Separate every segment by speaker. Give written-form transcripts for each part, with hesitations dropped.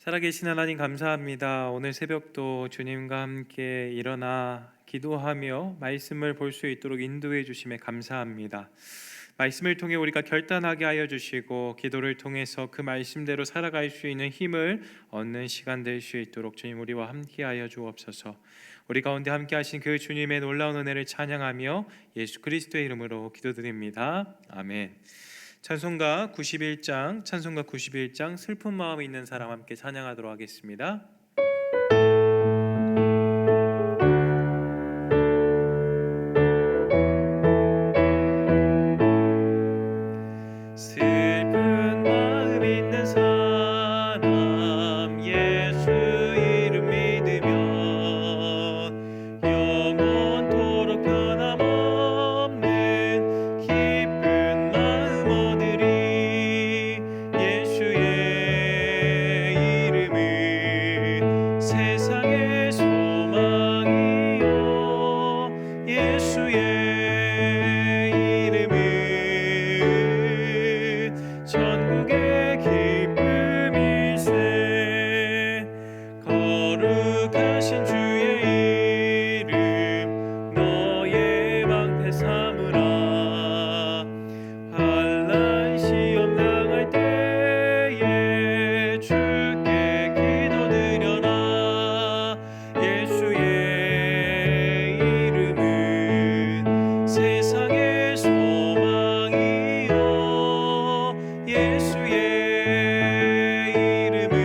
Speaker 1: 살아계신 하나님 감사합니다. 오늘 새벽도 주님과 함께 일어나 기도하며 말씀을 볼 수 있도록 인도해 주심에 감사합니다. 말씀을 통해 우리가 결단하게 하여 주시고 기도를 통해서 그 말씀대로 살아갈 수 있는 힘을 얻는 시간 될 수 있도록 주님 우리와 함께 하여 주옵소서. 우리 가운데 함께 하신 그 주님의 놀라운 은혜를 찬양하며 예수 그리스도의 이름으로 기도드립니다. 아멘. 찬송가 91장 슬픈 마음이 있는 사람 함께 찬양하도록 하겠습니다. 슬픈 마음 있는 사람 예수 이름 믿으면 영원토록 변함없는 기쁜 마음 얻으리. 예수의 이름은 세상의 소망이요 예수의 천국의 기쁨일세. 거룩하신 주의 이름 너의 방패 삼으라. 환난 시험 당할 때에 주께 기도드려라. 예수의 이름은 세상의 소망이요 예수의 이름은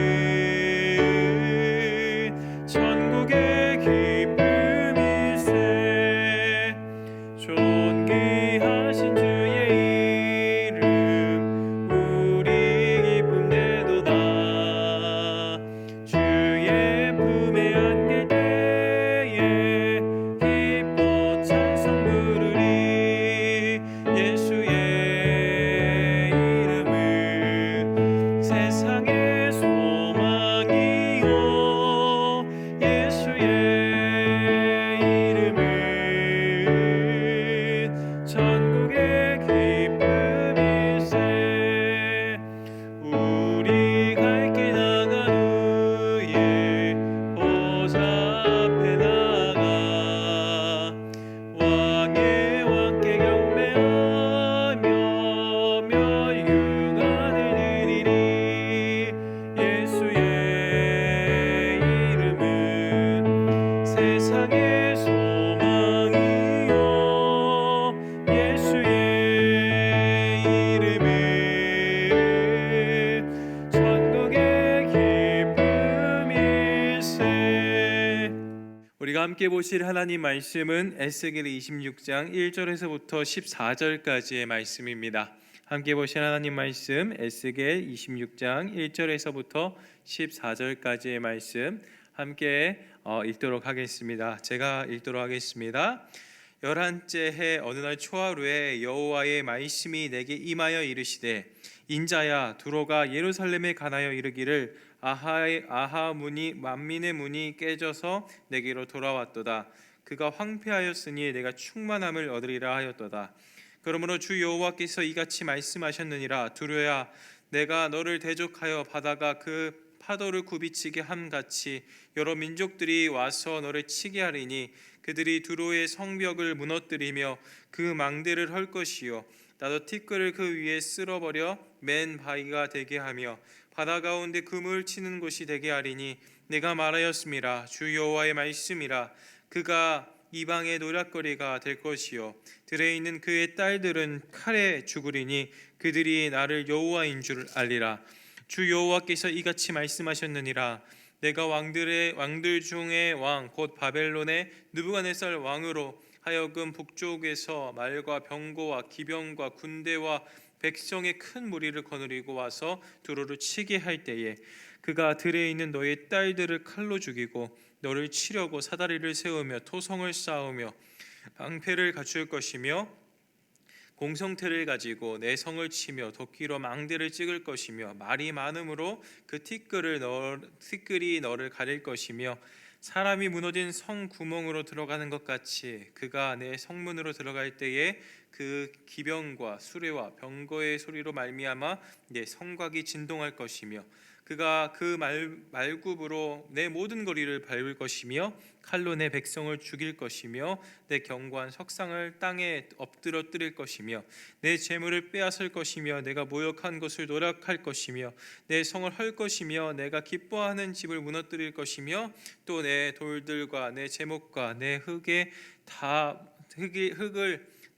Speaker 1: 천국의 기쁨일세. 존귀하신 주의 이름 우리 기쁨 되도다. 주의 품에 안길 때에 기뻐 찬송 부르리. 예수의 이름은 세상의 소망이요 예수의 이름은 천국의 기쁨일세. 우리 갈 길 나간 후에 보좌 앞에 나가 왕의 왕께 경배하며 멸류관을 드리리. 예수의 이름은 세상의 소망이요 예수의 이름은 천국의 기쁨일세. 우리가 함께 보실 하나님 말씀은 에스겔 26장 1절에서부터 14절까지의 말씀입니다. 함께 보실 하나님 말씀 에스겔 26장 1절에서부터 14절까지의 말씀 함께 읽도록 하겠습니다. 제가 읽도록 하겠습니다. 11째 해 어느 날 초하루에 여호와의 말씀이 내게 임하여 이르시되 인자야 두로가 예루살렘에 관하여 이르기를 아하 문이 만민의 문이 깨져서 내게로 돌아왔도다. 그가 황폐하였으니 내가 충만함을 얻으리라 하였도다. 그러므로 주 여호와께서 이같이 말씀하셨느니라. 두로야 내가 너를 대적하여 바다가 그 파도를 굽이치게 함같이 여러 민족들이 와서 너를 치게 하리니 그들이 두로의 성벽을 무너뜨리며 그 망대를 헐 것이요 나도 티끌을 그 위에 쓸어버려 맨 바위가 되게 하며 바다 가운데 그물 치는 곳이 되게 하리니 내가 말하였음이라. 주 여호와의 말씀이라. 그가 이방의 노략거리가 될 것이요 들에 있는 그의 딸들은 칼에 죽으리니 그들이 나를 여호와인 줄 알리라. 주 여호와께서 이같이 말씀하셨느니라. 내가 왕들 중의 왕 곧 바벨론의 느부갓네살 왕으로 하여금 북쪽에서 말과 병거와 기병과 군대와 백성의 큰 무리를 거느리고 와서 두로를 치게 할 때에 그가 들에 있는 너의 딸들을 칼로 죽이고 너를 치려고 사다리를 세우며 토성을 쌓으며 방패를 갖출 것이며 공성태를 가지고 내 성을 치며 도끼로 망대를 찍을 것이며 말이 많음으로 그 티끌이 너를 가릴 것이며 사람이 무너진 성 구멍으로 들어가는 것 같이 그가 내 성문으로 들어갈 때에 그 기병과 수레와 병거의 소리로 말미암아 내 성곽이 진동할 것이며 그가 그 말굽으로 내 모든 거리를 밟을 것이며 칼로 내 백성을 죽일 것이며 내 견고한 석상을 땅에 엎드러뜨릴 것이며 내 재물을 빼앗을 것이며 내가 모욕한 것을 노력할 것이며 내 성을 헐 것이며 내가 기뻐하는 집을 무너뜨릴 것이며 또 내 돌들과 내 제목과 내 흙을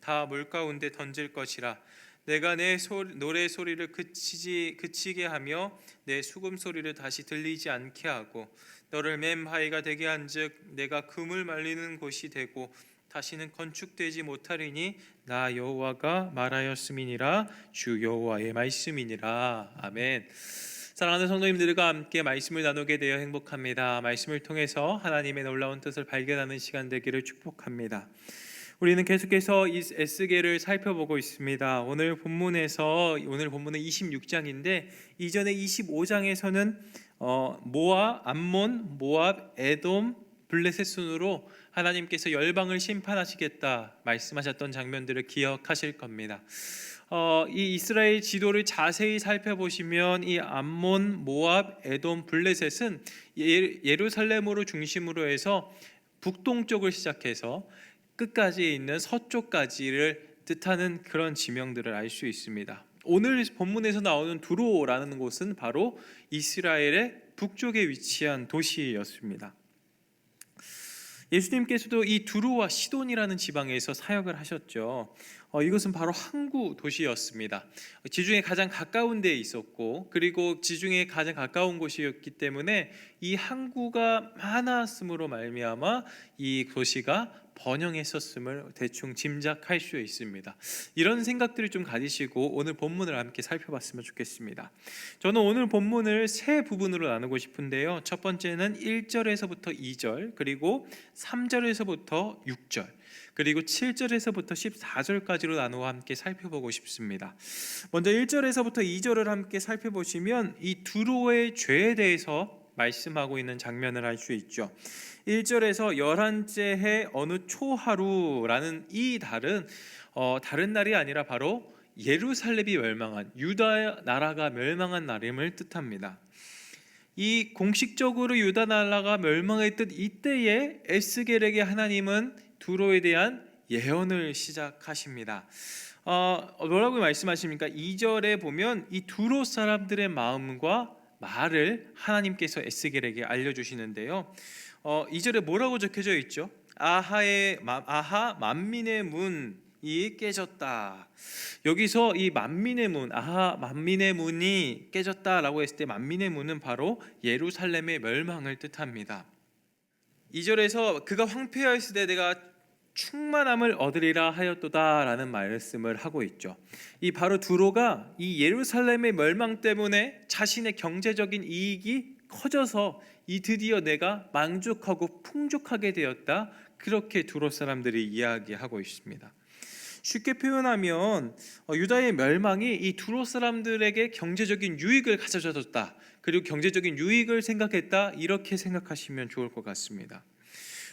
Speaker 1: 다 물 가운데 던질 것이라. 내가 내 노래 소리를 그치게 하며 내 수금 소리를 다시 들리지 않게 하고 너를 맨 바위가 되게 한즉 내가 금을 말리는 곳이 되고 다시는 건축되지 못하리니 나 여호와가 말하였음이니라. 주 여호와의 말씀이니라. 아멘. 사랑하는 성도님들과 함께 말씀을 나누게 되어 행복합니다. 말씀을 통해서 하나님의 놀라운 뜻을 발견하는 시간 되기를 축복합니다. 우리는 계속해서 이 에스겔을 살펴보고 있습니다. 오늘 본문은 26장인데 이전에 25장에서는 암몬, 모압, 에돔, 블레셋 순으로 하나님께서 열방을 심판하시겠다 말씀하셨던 장면들을 기억하실 겁니다. 이 이스라엘 지도를 자세히 살펴보시면 이 암몬, 모압, 에돔, 블레셋은 예루살렘으로 중심으로 해서 북동쪽을 시작해서 끝까지 있는 서쪽까지를 뜻하는 그런 지명들을 알 수 있습니다. 오늘 본문에서 나오는 두로라는 곳은 바로 이스라엘의 북쪽에 위치한 도시였습니다. 예수님께서도 이 두로와 시돈이라는 지방에서 사역을 하셨죠. 이것은 바로 항구 도시였습니다. 지중해 가장 가까운 데에 있었고 그리고 지중해 가장 가까운 곳이었기 때문에 이 항구가 많았음으로 말미암아 이 도시가 번영했었음을 대충 짐작할 수 있습니다. 이런 생각들을 좀 가지시고 오늘 본문을 함께 살펴봤으면 좋겠습니다. 저는 오늘 본문을 세 부분으로 나누고 싶은데요. 첫 번째는 1절에서부터 2절, 그리고 3절에서부터 6절, 그리고 7절에서부터 14절까지로 나누어 함께 살펴보고 싶습니다. 먼저 1절에서부터 2절을 함께 살펴보시면 이 두로의 죄에 대해서 말씀하고 있는 장면을 알 수 있죠. 1절에서 11째 해 어느 초하루라는 이 달은 다른 날이 아니라 바로 예루살렘이 멸망한, 유다 나라가 멸망한 날임을 뜻합니다. 이 공식적으로 유다 나라가 멸망했던 이때에 에스겔에게 하나님은 두로에 대한 예언을 시작하십니다. 뭐라고 말씀하십니까? 2절에 보면 이 두로 사람들의 마음과 말을 하나님께서 에스겔에게 알려주시는데요. 2절에 뭐라고 적혀져 있죠? 아하 만민의 문이 깨졌다. 여기서 이 만민의 문, 아하 만민의 문이 깨졌다라고 했을 때 만민의 문은 바로 예루살렘의 멸망을 뜻합니다. 2절에서 그가 황폐하였을 때 내가 충만함을 얻으리라 하였도다라는 말씀을 하고 있죠. 이 바로 두로가 이 예루살렘의 멸망 때문에 자신의 경제적인 이익이 커져서 이 드디어 내가 만족하고 풍족하게 되었다, 그렇게 두로 사람들이 이야기하고 있습니다. 쉽게 표현하면 유다의 멸망이 이 두로 사람들에게 경제적인 유익을 가져다, 그리고 경제적인 유익을 생각했다, 이렇게 생각하시면 좋을 것 같습니다.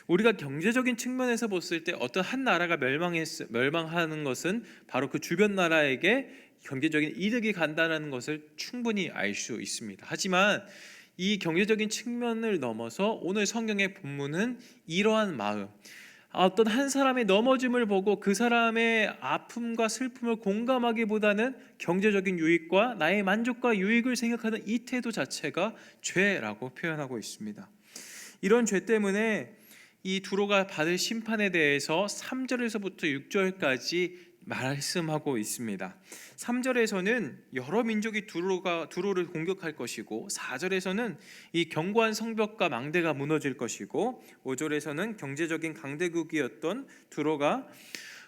Speaker 1: 우리가 경제적인 측면에서 봤을 때 어떤 한 나라가 멸망하는 것은 바로 그 주변 나라에게 경제적인 이득이 간다는 것을 충분히 알 수 있습니다. 하지만 이 경제적인 측면을 넘어서 오늘 성경의 본문은 이러한 마음, 어떤 한 사람의 넘어짐을 보고 그 사람의 아픔과 슬픔을 공감하기보다는 경제적인 유익과 나의 만족과 유익을 생각하는 이 태도 자체가 죄라고 표현하고 있습니다. 이런 죄 때문에 이 두로가 받을 심판에 대해서 3절에서부터 6절까지 말씀하고 있습니다. 3절에서는 여러 민족이 두로를 공격할 것이고, 4절에서는 이 견고한 성벽과 망대가 무너질 것이고, 5절에서는 경제적인 강대국이었던 두로가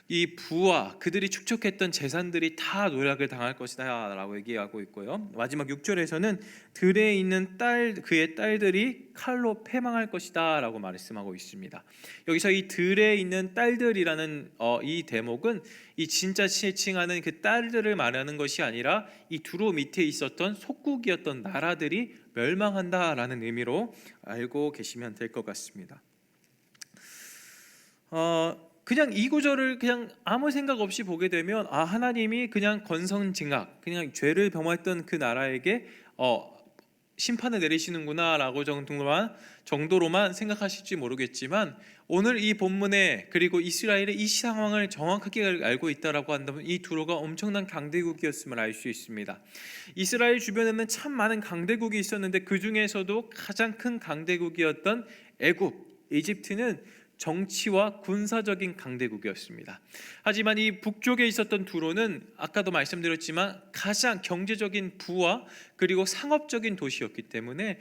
Speaker 1: 이 부와 그들이 축적했던 재산들이 다 노략을 당할 것이다 라고 얘기하고 있고요. 마지막 6절에서는 들에 있는 그의 딸들이 칼로 패망할 것이다 라고 말씀하고 있습니다. 여기서 이 들에 있는 딸들이라는 이 대목은 이 진짜 칭하는 그 딸들을 말하는 것이 아니라 이 두로 밑에 있었던 속국이었던 나라들이 멸망한다라는 의미로 알고 계시면 될 것 같습니다. 그냥 이 구절을 그냥 아무 생각 없이 보게 되면 하나님이 그냥 권선징악, 그냥 죄를 범했던 그 나라에게 심판을 내리시는구나라고 정도로만 생각하실지 모르겠지만, 오늘 이 본문에 그리고 이스라엘의 이 상황을 정확하게 알고 있다라고 한다면 이 두로가 엄청난 강대국이었음을 알 수 있습니다. 이스라엘 주변에는 참 많은 강대국이 있었는데 그 중에서도 가장 큰 강대국이었던 애굽, 이집트는 정치와 군사적인 강대국이었습니다. 하지만 이 북쪽에 있었던 두로는 아까도 말씀드렸지만 가장 경제적인 부와 그리고 상업적인 도시였기 때문에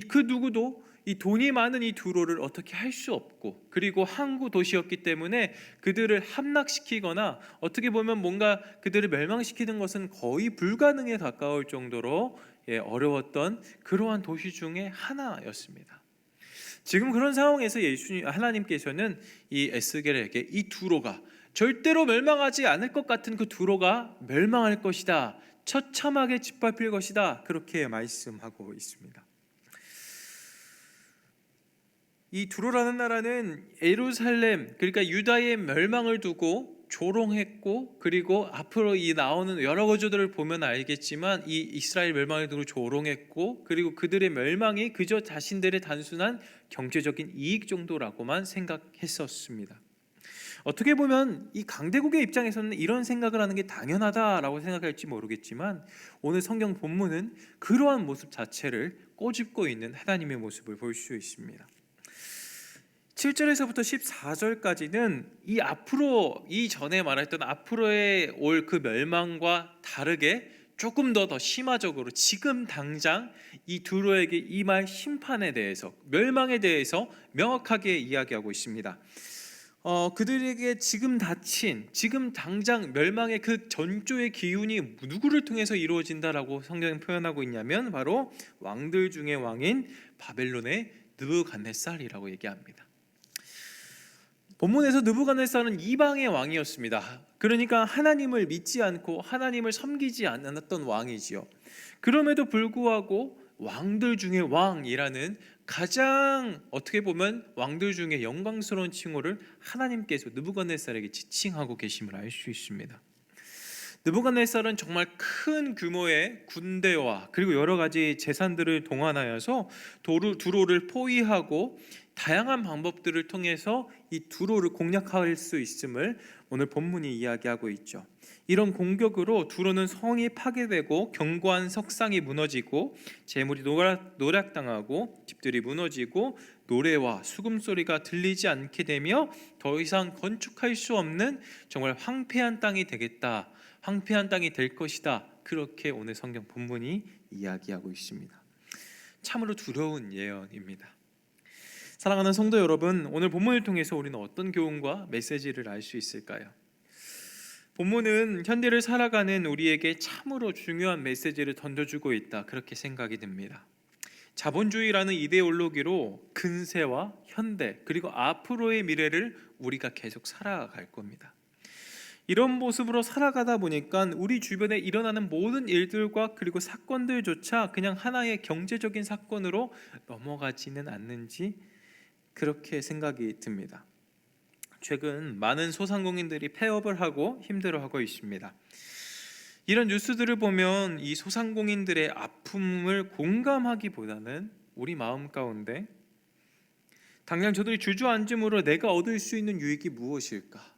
Speaker 1: 그 누구도 이 돈이 많은 이 두로를 어떻게 할 수 없고, 그리고 항구 도시였기 때문에 그들을 함락시키거나 어떻게 보면 뭔가 그들을 멸망시키는 것은 거의 불가능에 가까울 정도로 어려웠던 그러한 도시 중에 하나였습니다. 지금 그런 상황에서 하나님께서는 이 에스겔에게 이 두로가 절대로 멸망하지 않을 것 같은 그 두로가 멸망할 것이다, 처참하게 짓밟힐 것이다, 그렇게 말씀하고 있습니다. 이 두로라는 나라는 예루살렘, 그러니까 유다의 멸망을 두고 조롱했고, 그리고 앞으로 이 나오는 여러 구조들을 보면 알겠지만 이 이스라엘 멸망을 두고 조롱했고, 그리고 그들의 멸망이 그저 자신들의 단순한 경제적인 이익 정도라고만 생각했었습니다. 어떻게 보면 이 강대국의 입장에서는 이런 생각을 하는 게 당연하다라고 생각할지 모르겠지만, 오늘 성경 본문은 그러한 모습 자체를 꼬집고 있는 하나님의 모습을 볼 수 있습니다. 7절에서부터 14절까지는 이 앞으로, 이 전에 말했던 앞으로의 올 그 멸망과 다르게 조금 더 심화적으로 지금 당장 이 두로에게 임할 심판에 대해서, 멸망에 대해서 명확하게 이야기하고 있습니다. 그들에게 지금 닥친, 지금 당장 멸망의 그 전조의 기운이 누구를 통해서 이루어진다라고 성경은 표현하고 있냐면 바로 왕들 중에 왕인 바벨론의 느부갓네살이라고 얘기합니다. 본문에서 느부갓네살은 이방의 왕이었습니다. 그러니까 하나님을 믿지 않고 하나님을 섬기지 않았던 왕이지요. 그럼에도 불구하고 왕들 중에 왕이라는 가장 어떻게 보면 왕들 중에 영광스러운 칭호를 하나님께서 느부갓네살에게 지칭하고 계심을 알 수 있습니다. 느부갓네살은 정말 큰 규모의 군대와 그리고 여러 가지 재산들을 동원하여서 두로를 포위하고 다양한 방법들을 통해서 이 두로를 공략할 수 있음을 오늘 본문이 이야기하고 있죠. 이런 공격으로 두로는 성이 파괴되고 견고한 석상이 무너지고 재물이 노략당하고 집들이 무너지고 노래와 수금소리가 들리지 않게 되며 더 이상 건축할 수 없는 정말 황폐한 땅이 되겠다, 황폐한 땅이 될 것이다, 그렇게 오늘 성경 본문이 이야기하고 있습니다. 참으로 두려운 예언입니다. 사랑하는 성도 여러분, 오늘 본문을 통해서 우리는 어떤 교훈과 메시지를 알 수 있을까요? 본문은 현대를 살아가는 우리에게 참으로 중요한 메시지를 던져주고 있다, 그렇게 생각이 듭니다. 자본주의라는 이데올로기로 근세와 현대 그리고 앞으로의 미래를 우리가 계속 살아갈 겁니다. 이런 모습으로 살아가다 보니까 우리 주변에 일어나는 모든 일들과 그리고 사건들조차 그냥 하나의 경제적인 사건으로 넘어가지는 않는지 그렇게 생각이 듭니다. 최근 많은 소상공인들이 폐업을 하고 힘들어하고 있습니다. 이런 뉴스들을 보면 이 소상공인들의 아픔을 공감하기보다는 우리 마음 가운데 당장 저들이 주저앉음으로 내가 얻을 수 있는 유익이 무엇일까?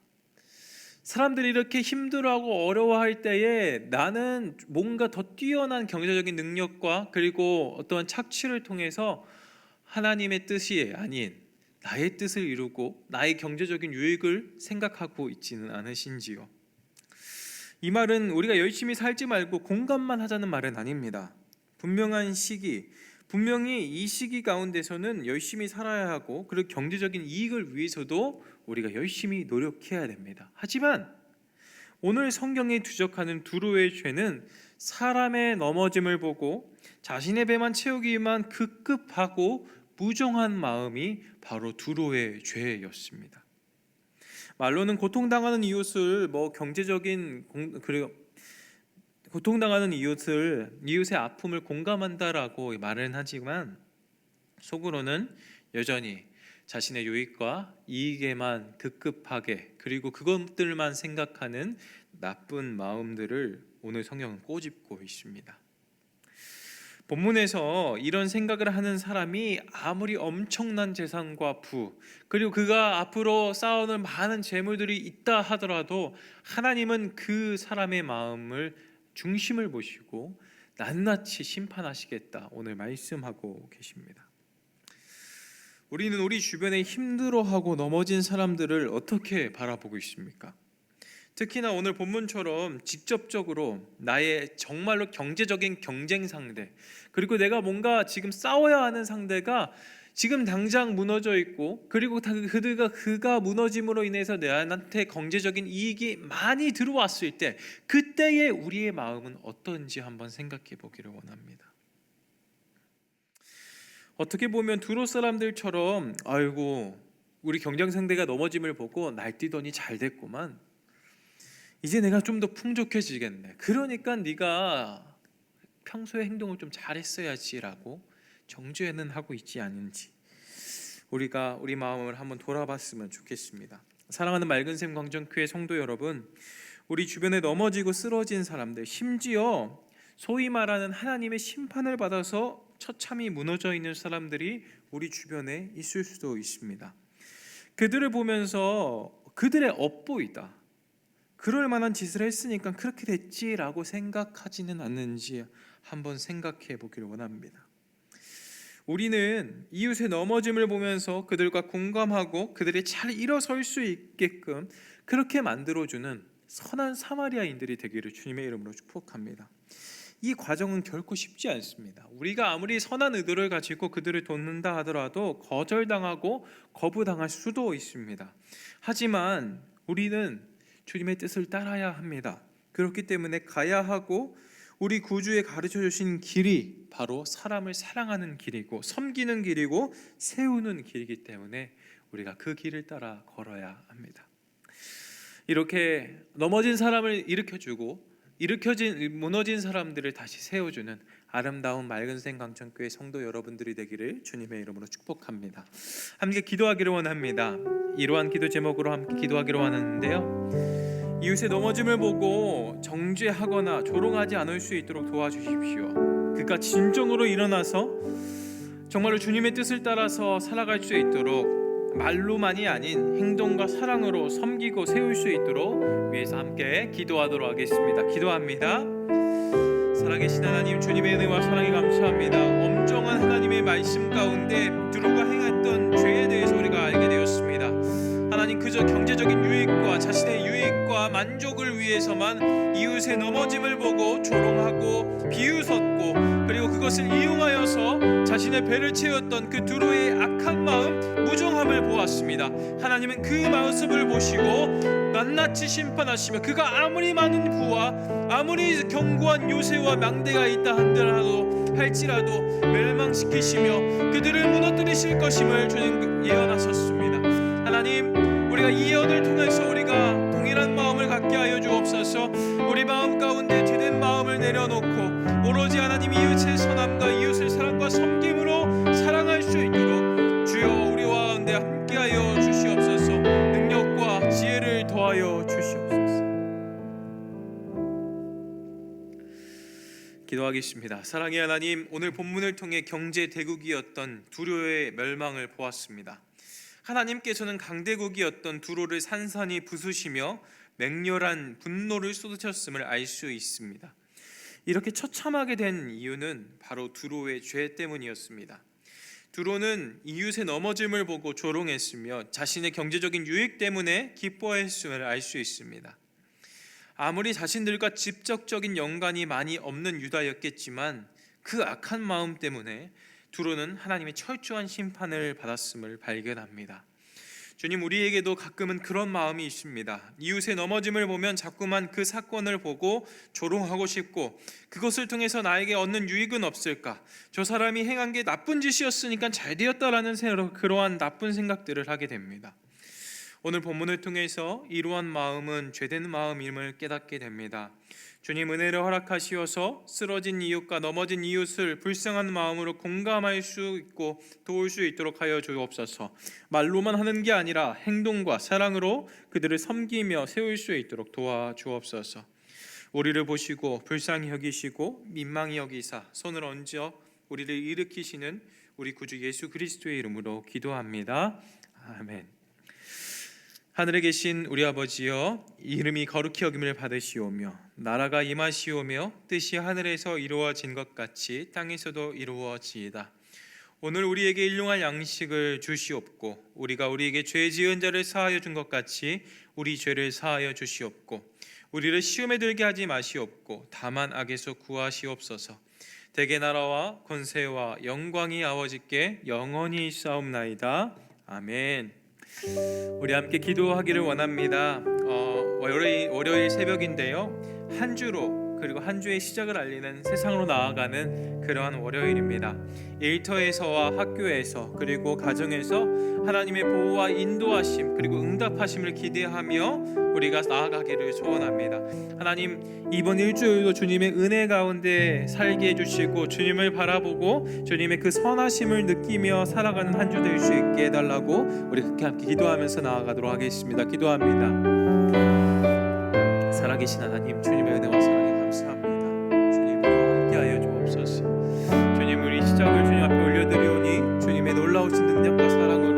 Speaker 1: 사람들이 이렇게 힘들어하고 어려워할 때에 나는 뭔가 더 뛰어난 경제적인 능력과 그리고 어떠한 착취를 통해서 하나님의 뜻이 아닌 나의 뜻을 이루고 나의 경제적인 유익을 생각하고 있지는 않으신지요? 이 말은 우리가 열심히 살지 말고 공감만 하자는 말은 아닙니다. 분명한 시기, 분명히 이 시기 가운데서는 열심히 살아야 하고 그리고 경제적인 이익을 위해서도 우리가 열심히 노력해야 됩니다. 하지만 오늘 성경에 주적하는 두로의 죄는 사람의 넘어짐을 보고 자신의 배만 채우기 위한 급급하고 무정한 마음이 바로 두로의 죄였습니다. 말로는 고통당하는 이웃을 그리고 고통당하는 이웃의 아픔을 공감한다라고 말은 하지만 속으로는 여전히 자신의 유익과 이익에만 급급하게 그리고 그것들만 생각하는 나쁜 마음들을 오늘 성경은 꼬집고 있습니다. 본문에서 이런 생각을 하는 사람이 아무리 엄청난 재산과 부, 그리고 그가 앞으로 쌓아놓을 많은 재물들이 있다 하더라도 하나님은 그 사람의 마음을 중심을 보시고 낱낱이 심판하시겠다, 오늘 말씀하고 계십니다. 우리는 우리 주변에 힘들어하고 넘어진 사람들을 어떻게 바라보고 있습니까? 특히나 오늘 본문처럼 직접적으로 나의 정말로 경제적인 경쟁 상대, 그리고 내가 뭔가 지금 싸워야 하는 상대가 지금 당장 무너져 있고, 그리고 그가 무너짐으로 인해서 나한테 경제적인 이익이 많이 들어왔을 때, 그때의 우리의 마음은 어떤지 한번 생각해 보기를 원합니다. 어떻게 보면 두로 사람들처럼 아이고 우리 경쟁 상대가 넘어짐을 보고 날뛰더니 잘 됐구만, 이제 내가 좀 더 풍족해지겠네, 그러니까 네가 평소에 행동을 좀 잘했어야지라고 정죄는 하고 있지 않은지 우리가 우리 마음을 한번 돌아봤으면 좋겠습니다. 사랑하는 맑은샘 광정교회 성도 여러분, 우리 주변에 넘어지고 쓰러진 사람들, 심지어 소위 말하는 하나님의 심판을 받아서 처참히 무너져 있는 사람들이 우리 주변에 있을 수도 있습니다. 그들을 보면서 그들의 업보이다, 그럴 만한 짓을 했으니까 그렇게 됐지라고 생각하지는 않는지 한번 생각해 보기를 원합니다. 우리는 이웃의 넘어짐을 보면서 그들과 공감하고 그들이 잘 일어설 수 있게끔 그렇게 만들어주는 선한 사마리아인들이 되기를 주님의 이름으로 축복합니다. 이 과정은 결코 쉽지 않습니다. 우리가 아무리 선한 의도를 가지고 그들을 돕는다 하더라도 거절당하고 거부당할 수도 있습니다. 하지만 우리는 주님의 뜻을 따라야 합니다. 그렇기 때문에 가야 하고, 우리 구주에 가르쳐 주신 길이 바로 사람을 사랑하는 길이고 섬기는 길이고 세우는 길이기 때문에 우리가 그 길을 따라 걸어야 합니다. 이렇게 넘어진 사람을 일으켜주고 무너진 사람들을 다시 세워주는 아름다운 맑은샘 광천교회 성도 여러분들이 되기를 주님의 이름으로 축복합니다. 함께 기도하기를 원합니다. 이러한 기도 제목으로 함께 기도하기를 원하는데요, 이웃의 넘어짐을 보고 정죄하거나 조롱하지 않을 수 있도록 도와주십시오. 그가 진정으로 일어나서 정말로 주님의 뜻을 따라서 살아갈 수 있도록 말로만이 아닌 행동과 사랑으로 섬기고 세울 수 있도록 위해서 함께 기도하도록 하겠습니다. 기도합니다. 살아계신 하나님, 주님의 은혜와 사랑에 감사합니다. 엄정한 하나님의 말씀 가운데 두로가 행했던 죄에 대해서 우리가 알게 되었습니다. 하나님, 그저 경제적인 유익과 자신의 유익과 만족을 위해서만 이웃의 넘어짐을 보고 조롱하고 비웃었고, 그리고 그것을 이용하여서 자신의 배를 채웠던 그 두로의 악한 마음, 무정함을 보았습니다. 하나님은 그 모습을 보시고 낱낱이 심판하시며, 그가 아무리 많은 부와 아무리 견고한 요새와 망대가 있다 할지라도 멸망시키시며 그들을 무너뜨리실 것임을 주님 예언하셨습니다. 하나님, 우리가 이 예언을 통해서 우리가 동일한 마음을 갖게 하여 주옵소서. 우리 마음 가운데 죄된 마음을 내려놓고 오로지 하나님 이웃의 선함과 이웃의 사랑과 섬김으로 사랑할 수 있도록 주여 우리와 가운데 함께하여 주시옵소서. 능력과 지혜를 더하여 주시옵소서. 기도하겠습니다. 사랑의 하나님, 오늘 본문을 통해 경제 대국이었던 두로의 멸망을 보았습니다. 하나님께서는 강대국이었던 두로를 산산이 부수시며 맹렬한 분노를 쏟으셨음을 알 수 있습니다. 이렇게 처참하게 된 이유는 바로 두로의 죄 때문이었습니다. 두로는 이웃의 넘어짐을 보고 조롱했으며 자신의 경제적인 유익 때문에 기뻐했음을 알 수 있습니다. 아무리 자신들과 직접적인 연관이 많이 없는 유다였겠지만 그 악한 마음 때문에 두로는 하나님의 철저한 심판을 받았음을 발견합니다. 주님, 우리에게도 가끔은 그런 마음이 있습니다. 이웃의 넘어짐을 보면 자꾸만 그 사건을 보고 조롱하고 싶고, 그것을 통해서 나에게 얻는 유익은 없을까? 저 사람이 행한 게 나쁜 짓이었으니까 잘 되었다라는 그러한 나쁜 생각들을 하게 됩니다. 오늘 본문을 통해서 이러한 마음은 죄된 마음임을 깨닫게 됩니다. 주님, 은혜를 허락하시어서 쓰러진 이웃과 넘어진 이웃을 불쌍한 마음으로 공감할 수 있고 도울 수 있도록 하여 주옵소서. 말로만 하는 게 아니라 행동과 사랑으로 그들을 섬기며 세울 수 있도록 도와주옵소서. 우리를 보시고 불쌍히 여기시고 민망히 여기사 손을 얹어 우리를 일으키시는 우리 구주 예수 그리스도의 이름으로 기도합니다. 아멘. 하늘에 계신 우리 아버지여, 이름이 거룩히 여김을 받으시오며 나라가 임하시오며 뜻이 하늘에서 이루어진 것 같이 땅에서도 이루어지이다. 오늘 우리에게 일용할 양식을 주시옵고 우리가 우리에게 죄 지은 자를 사하여 준 것 같이 우리 죄를 사하여 주시옵고 우리를 시험에 들게 하지 마시옵고 다만 악에서 구하시옵소서. 대개 나라와 권세와 영광이 아버지께 영원히 있사옵나이다. 아멘. 우리 함께 기도하기를 원합니다. 월요일 새벽인데요, 한 주로 그리고 한 주의 시작을 알리는 세상으로 나아가는 그러한 월요일입니다. 일터에서와 학교에서 그리고 가정에서 하나님의 보호와 인도하심 그리고 응답하심을 기대하며 우리가 나아가기를 소원합니다. 하나님, 이번 일주일도 주님의 은혜 가운데 살게 해주시고 주님을 바라보고 주님의 그 선하심을 느끼며 살아가는 한 주 될 수 있게 해달라고 우리 함께 기도하면서 나아가도록 하겠습니다. 기도합니다. 살아계신 하나님, 주님의 은혜와 사랑에 감사합니다. 주님, 우리와 함께하여 주옵소서. 주님, 우리 시작을 주님 앞에 올려드리오니 주님의 놀라우신 능력과 사랑으로